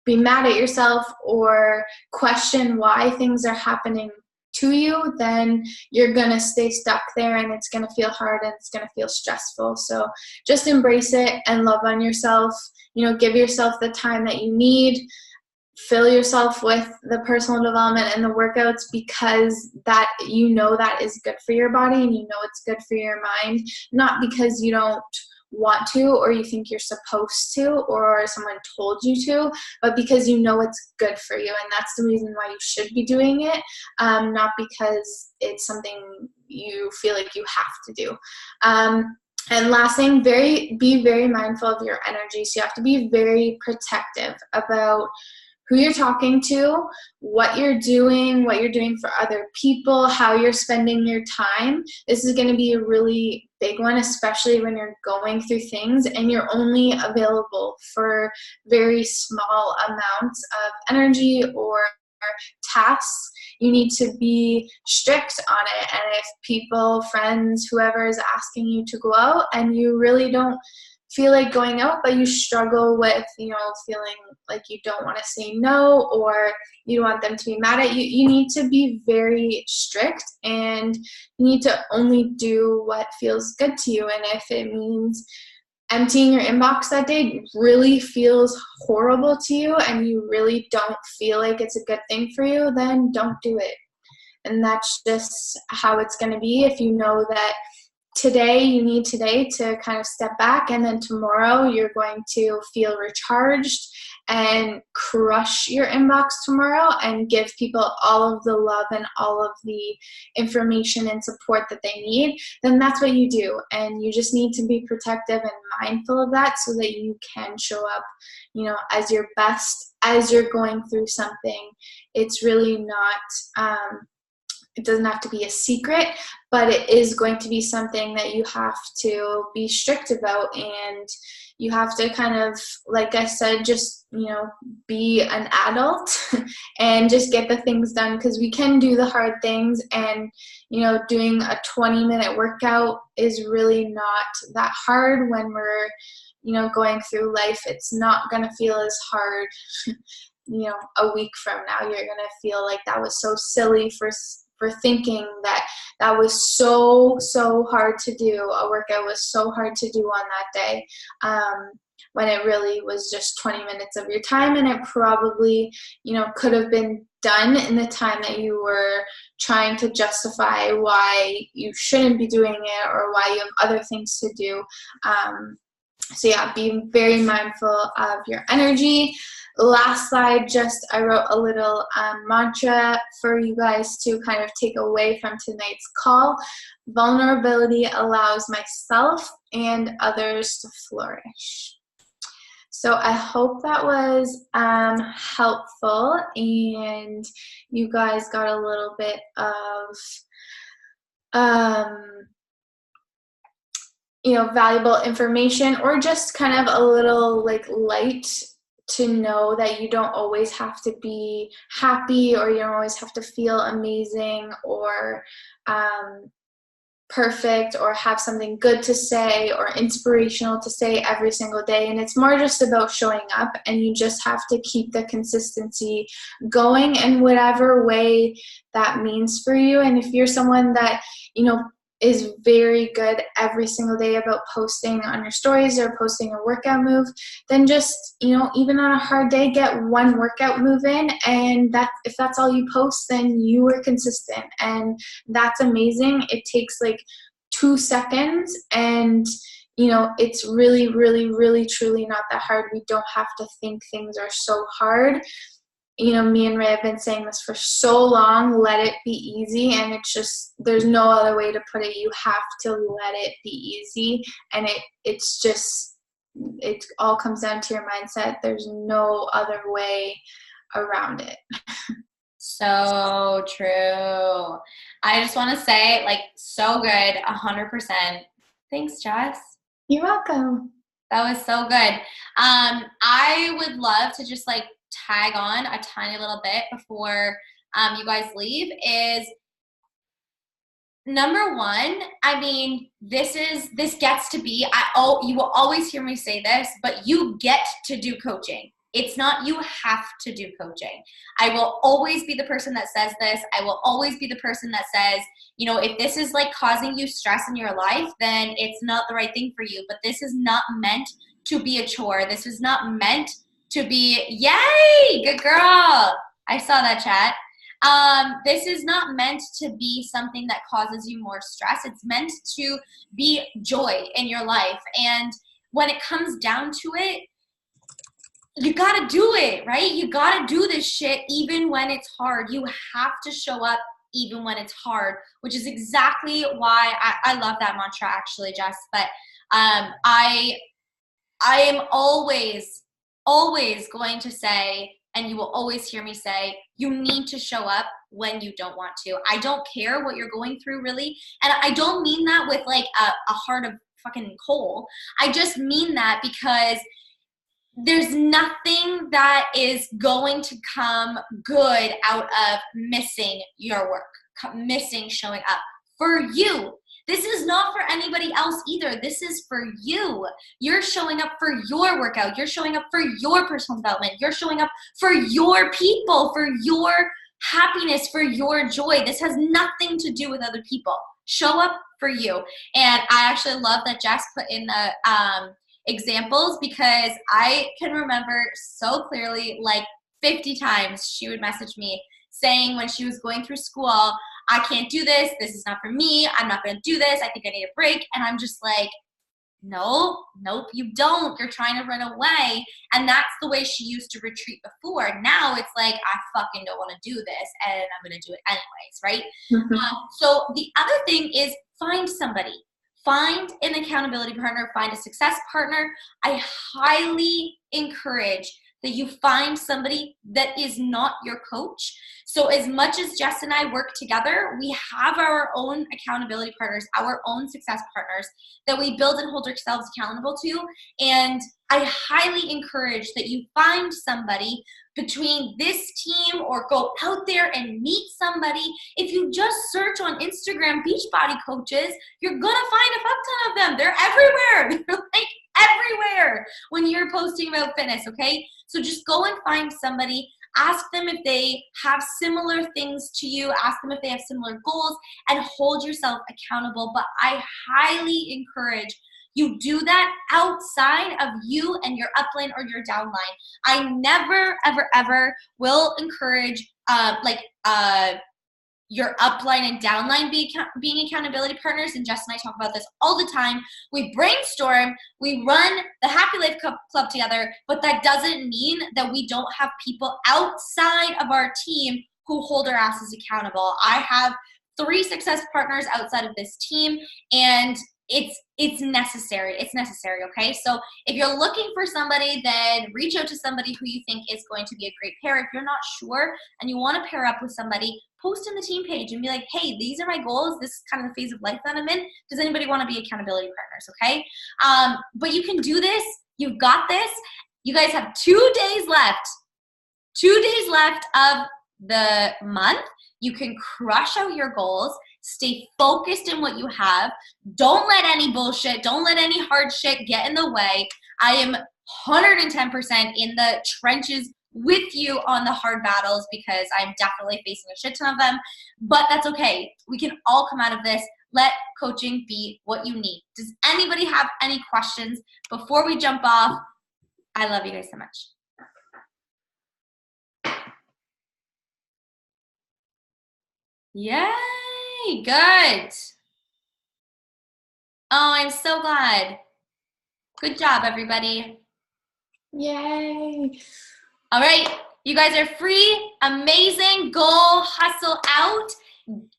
be mad at yourself or question why things are happening to you, then you're going to stay stuck there, and it's going to feel hard, and it's going to feel stressful. So just embrace it and love on yourself. Give yourself the time that you need. Fill yourself with the personal development and the workouts, because that that is good for your body, and it's good for your mind, not because you don't want to or you think you're supposed to or someone told you to, but because it's good for you, and that's the reason why you should be doing it, not because it's something you feel like you have to do. And last thing, be very mindful of your energy. So you have to be very protective about who you're talking to, what you're doing for other people, how you're spending your time. This is going to be a really big one, especially when you're going through things and you're only available for very small amounts of energy or tasks. You need to be strict on it. And if people, friends, whoever is asking you to go out and you really don't feel like going out, but you struggle with, feeling like you don't want to say no, or you want them to be mad at you, you need to be very strict, and you need to only do what feels good to you. And if it means emptying your inbox that day really feels horrible to you and you really don't feel like it's a good thing for you, then don't do it. And that's just how it's going to be. If you know that you need today to kind of step back, and then tomorrow you're going to feel recharged and crush your inbox tomorrow and give people all of the love and all of the information and support that they need, then that's what you do. And you just need to be protective and mindful of that so that you can show up, as your best as you're going through something. It's really not, it doesn't have to be a secret, but it is going to be something that you have to be strict about, and you have to kind of, like I said, just, be an adult and just get the things done, because we can do the hard things, and, doing a 20-minute workout is really not that hard when we're, going through life. It's not going to feel as hard a week from now. You're going to feel like that was so silly for thinking that was so hard to do. A workout was so hard to do on that day, when it really was just 20 minutes of your time, and it probably could have been done in the time that you were trying to justify why you shouldn't be doing it or why you have other things to do. So yeah, be very mindful of your energy. Last slide, I wrote a little mantra for you guys to kind of take away from tonight's call. Vulnerability allows myself and others to flourish. So I hope that was helpful, and you guys got a little bit of valuable information, or just kind of a little light to know that you don't always have to be happy, or you don't always have to feel amazing or perfect, or have something good to say or inspirational to say every single day. And it's more just about showing up, and you just have to keep the consistency going in whatever way that means for you. And if you're someone that is very good every single day about posting on your stories or posting a workout move, then just, even on a hard day, get one workout move in, and if that's all you post, then you were consistent, and that's amazing. It takes like 2 seconds, and it's really, really, really, truly not that hard. We don't have to think things are so hard. Me and Ray have been saying this for so long, let it be easy, and it's just, there's no other way to put it. You have to let it be easy, and it's just, it all comes down to your mindset. There's no other way around it. So true. I just want to say, like, so good, 100%. Thanks, Jess. You're welcome. That was so good. I would love to just like tag on a tiny little bit before you guys leave is number one. I mean, this gets to be, you will always hear me say this, but you get to do coaching. It's not you have to do coaching. I will always be the person that says this. I will always be the person that says, if this is like causing you stress in your life, then it's not the right thing for you. But this is not meant to be a chore. This is not meant to be, yay, good girl. I saw that chat. This is not meant to be something that causes you more stress. It's meant to be joy in your life. And when it comes down to it, you got to do it, right? You got to do this shit even when it's hard. You have to show up even when it's hard, which is exactly why I love that mantra actually, Jess. But I am always going to say, and you will always hear me say, you need to show up when you don't want to. I don't care what you're going through, really. And I don't mean that with like a heart of fucking coal. I just mean that because there's nothing that is going to come good out of missing your work, missing showing up for you. This is not for anybody else either. This is for you. You're showing up for your workout. You're showing up for your personal development. You're showing up for your people, for your happiness, for your joy. This has nothing to do with other people. Show up for you. And I actually love that Jess put in the examples, because I can remember so clearly, like 50 times she would message me saying when she was going through school, I can't do this. This is not for me. I'm not going to do this. I think I need a break. And I'm just like, nope, you don't. You're trying to run away. And that's the way she used to retreat before. Now it's like, I fucking don't want to do this, and I'm going to do it anyways, right? Mm-hmm. So the other thing is find somebody. Find an accountability partner, find a success partner. I highly encourage that you find somebody that is not your coach. So as much as Jess and I work together, we have our own accountability partners, our own success partners that we build and hold ourselves accountable to. And I highly encourage that you find somebody between this team, or go out there and meet somebody. If you just search on Instagram Beachbody coaches, you're gonna find a fuck ton of them. They're everywhere. They're like everywhere when you're posting about fitness, okay? So just go and find somebody. Ask them if they have similar things to you. Ask them if they have similar goals, and hold yourself accountable. But I highly encourage you do that outside of you and your upline or your downline. I never, ever, ever will encourage your upline and downline being accountability partners. And Jess and I talk about this all the time. We brainstorm, we run the Happy Life Club together, but that doesn't mean that we don't have people outside of our team who hold our asses accountable. I have 3 success partners outside of this team, and it's necessary. It's necessary, okay? So if you're looking for somebody, then reach out to somebody who you think is going to be a great pair. If you're not sure and you want to pair up with somebody, post in the team page and be like, hey, these are my goals. This is kind of the phase of life that I'm in. Does anybody want to be accountability partners, okay? But you can do this. You've got this. You guys have 2 days left. 2 days left of the month. You can crush out your goals. Stay focused in what you have. Don't let any bullshit, don't let any hard shit get in the way. I am 110% in the trenches with you on the hard battles because I'm definitely facing a shit ton of them, but that's okay. We can all come out of this. Let coaching be what you need. Does anybody have any questions before we jump off? I love you guys so much. Yay, good. Oh, I'm so glad. Good job, everybody. Yay. All right, you guys are free. Amazing. Go hustle out.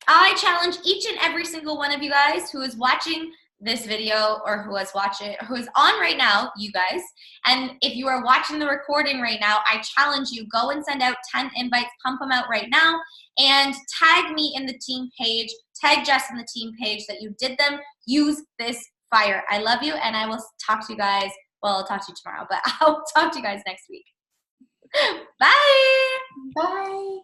I challenge each and every single one of you guys who is watching this video or who is on right now, you guys. And if you are watching the recording right now, I challenge you, go and send out 10 invites, pump them out right now, and tag me in the team page, tag Jess in the team page that you did them. Use this fire. I love you, and I will talk to you guys. Well, I'll talk to you tomorrow, but I'll talk to you guys next week. Bye. Bye.